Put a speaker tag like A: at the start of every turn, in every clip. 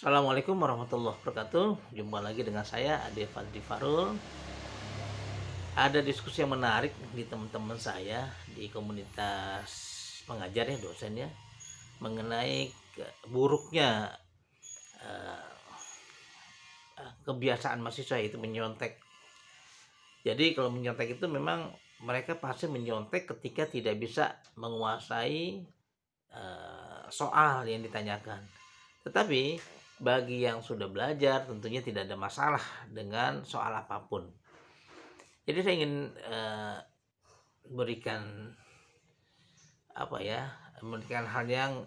A: Assalamualaikum warahmatullahi wabarakatuh. Jumpa lagi dengan saya Ade Fadli Farul. Ada diskusi yang menarik di teman-teman saya di komunitas pengajar ya, dosen ya, mengenai buruknya eh, kebiasaan mahasiswa itu menyontek. Jadi kalau menyontek itu memang mereka pasti menyontek ketika tidak bisa menguasai soal yang ditanyakan. Tetapi bagi yang sudah belajar tentunya tidak ada masalah dengan soal apapun. Jadi saya ingin berikan memberikan hal yang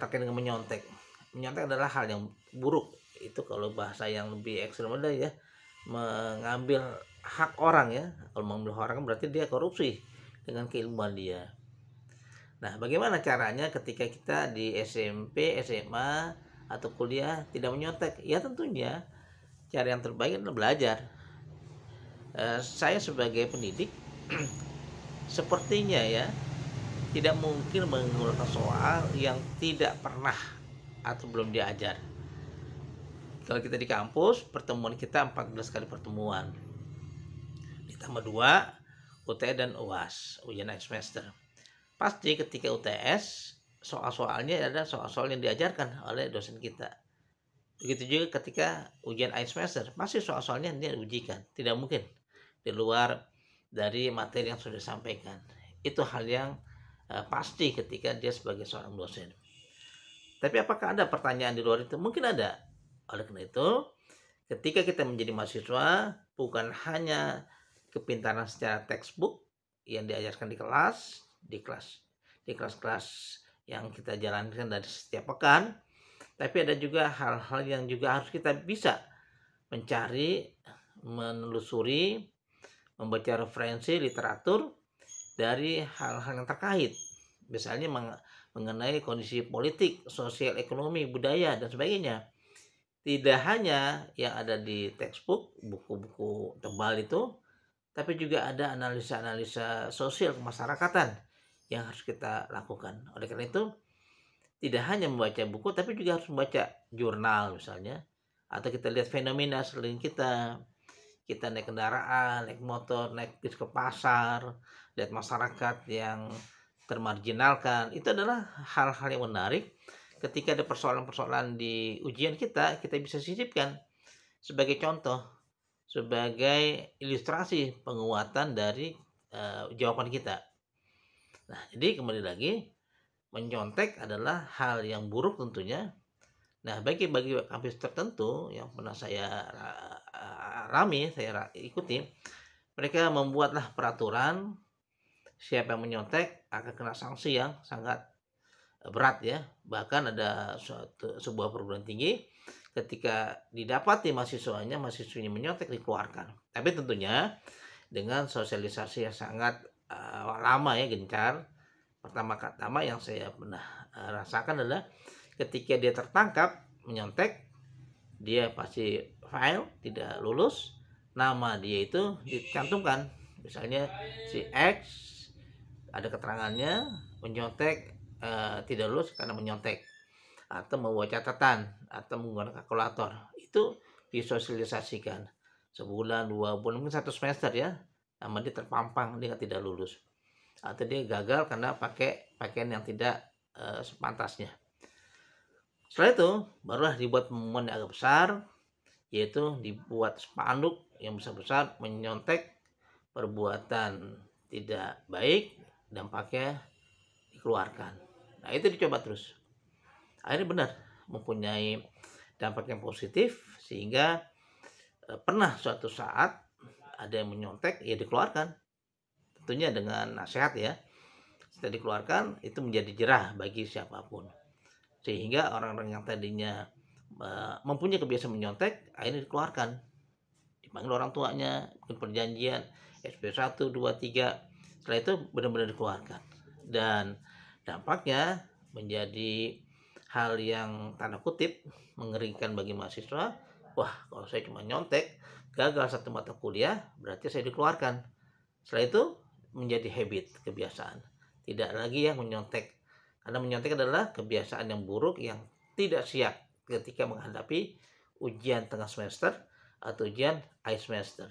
A: terkait dengan menyontek. Menyontek adalah hal yang buruk. Itu kalau bahasa yang lebih ekstrem ada ya, mengambil hak orang ya. Kalau mengambil hak orang berarti dia korupsi dengan keilmuan dia. Nah, bagaimana caranya ketika kita di SMP, SMA, atau kuliah tidak menyontek? Ya tentunya cara yang terbaik adalah belajar. Saya sebagai pendidik sepertinya ya tidak mungkin mengeluarkan soal yang tidak pernah atau belum diajar. Kalau kita di kampus, pertemuan kita 14 kali pertemuan. Ditambah 2 UTS dan UAS, ujian akhir semester. Pasti ketika UTS, soal-soalnya ada soal-soal yang diajarkan oleh dosen kita. Begitu juga ketika ujian akhir semester, pasti soal-soalnya dia ujikan. Tidak mungkin di luar dari materi yang sudah disampaikan. Itu hal yang pasti ketika dia sebagai seorang dosen. Tapi apakah ada pertanyaan di luar itu? Mungkin ada. Oleh karena itu, ketika kita menjadi mahasiswa, bukan hanya kepintaran secara textbook yang diajarkan di kelas-kelas yang kita jalankan dari setiap pekan, tapi ada juga hal-hal yang juga harus kita bisa mencari, menelusuri, membaca referensi literatur dari hal-hal yang terkait, misalnya mengenai kondisi politik, sosial, ekonomi, budaya, dan sebagainya. Tidak hanya yang ada di textbook, buku-buku tebal itu, tapi juga ada analisa-analisa sosial kemasyarakatan yang harus kita lakukan. Oleh karena itu, tidak hanya membaca buku, tapi juga harus membaca jurnal misalnya, atau kita lihat fenomena selain kita naik kendaraan, naik motor, naik bis ke pasar, lihat masyarakat yang termarginalkan. Itu adalah hal-hal yang menarik. Ketika ada persoalan-persoalan di ujian kita bisa sisipkan sebagai contoh, sebagai ilustrasi penguatan dari jawaban kita. Nah, jadi kembali lagi, menyontek adalah hal yang buruk tentunya. Nah, bagi kampus tertentu yang pernah saya ikuti, mereka membuatlah peraturan siapa yang menyontek akan kena sanksi yang sangat berat ya. Bahkan ada sebuah perguruan tinggi ketika didapati mahasiswanya menyontek dikeluarkan. Tapi tentunya dengan sosialisasi yang sangat lama ya, gencar. Pertama yang saya pernah rasakan adalah ketika dia tertangkap menyontek, dia pasti file tidak lulus, nama dia itu dicantumkan, misalnya si X ada keterangannya menyontek, tidak lulus karena menyontek, atau membawa catatan atau menggunakan kalkulator. Itu disosialisasikan sebulan, 2 bulan, mungkin 1 semester ya, nama dia terpampang, dia tidak lulus atau dia gagal karena pakai pakaian yang tidak sepantasnya. Setelah itu barulah dibuat pengumuman yang agak besar, yaitu dibuat spanduk yang besar-besar menyontek perbuatan tidak baik, dampaknya dikeluarkan. Nah, itu dicoba terus. Akhirnya benar mempunyai dampak yang positif, sehingga pernah suatu saat ada yang menyontek, ya dikeluarkan. Tentunya dengan nasihat ya. Setelah dikeluarkan, itu menjadi jerah bagi siapapun. Sehingga orang-orang yang tadinya mempunyai kebiasaan menyontek, akhirnya dikeluarkan. Dipanggil orang tuanya, mungkin perjanjian, SP1, 2, 3. Setelah itu benar-benar dikeluarkan. Dan dampaknya menjadi hal yang tanda kutip mengerikan bagi mahasiswa. Wah, kalau saya cuma nyontek, gagal 1 mata kuliah, berarti saya dikeluarkan. Setelah itu menjadi habit, kebiasaan. Tidak lagi yang menyontek. Karena menyontek adalah kebiasaan yang buruk yang tidak siap ketika menghadapi ujian tengah semester atau ujian akhir semester.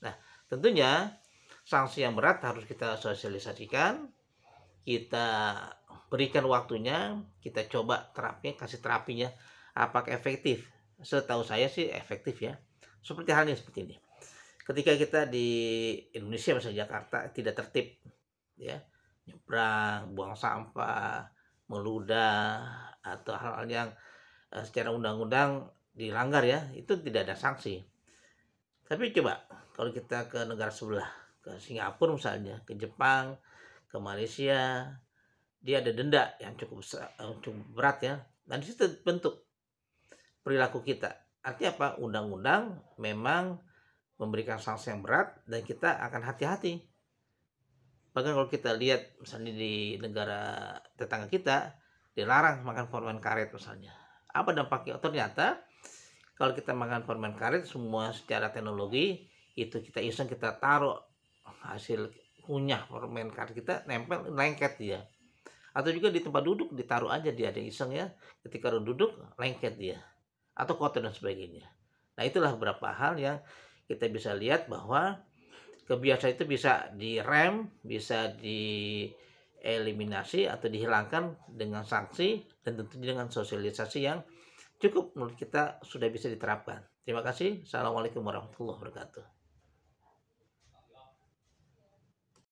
A: Nah, tentunya sanksi yang berat harus kita sosialisasikan, kita berikan waktunya, kita coba kasih terapinya apakah efektif. Setahu saya sih efektif ya. Seperti halnya seperti ini. Ketika kita di Indonesia misalnya Jakarta tidak tertib ya, nyebrang, buang sampah, meludah atau hal-hal yang secara undang-undang dilanggar ya, itu tidak ada sanksi. Tapi coba kalau kita ke negara sebelah, ke Singapura misalnya, ke Jepang, ke Malaysia, dia ada denda yang cukup berat ya. Dan di situ bentuk perilaku kita. Artinya apa? Undang-undang memang memberikan sanksi yang berat dan kita akan hati-hati. Bahkan kalau kita lihat misalnya di negara tetangga kita, dilarang makan permen karet misalnya. Apa dampaknya? Ternyata kalau kita makan permen karet, semua secara teknologi itu kita iseng, kita taruh hasil kunyah permen karet kita nempel lengket dia. Atau juga di tempat duduk ditaruh aja, dia ada iseng ya, ketika duduk lengket dia atau kotor dan sebagainya. Nah, itulah beberapa hal yang kita bisa lihat bahwa kebiasaan itu bisa direm, bisa dieliminasi atau dihilangkan dengan sanksi dan tentunya dengan sosialisasi yang cukup menurut kita sudah bisa diterapkan. Terima kasih. Assalamualaikum warahmatullahi wabarakatuh.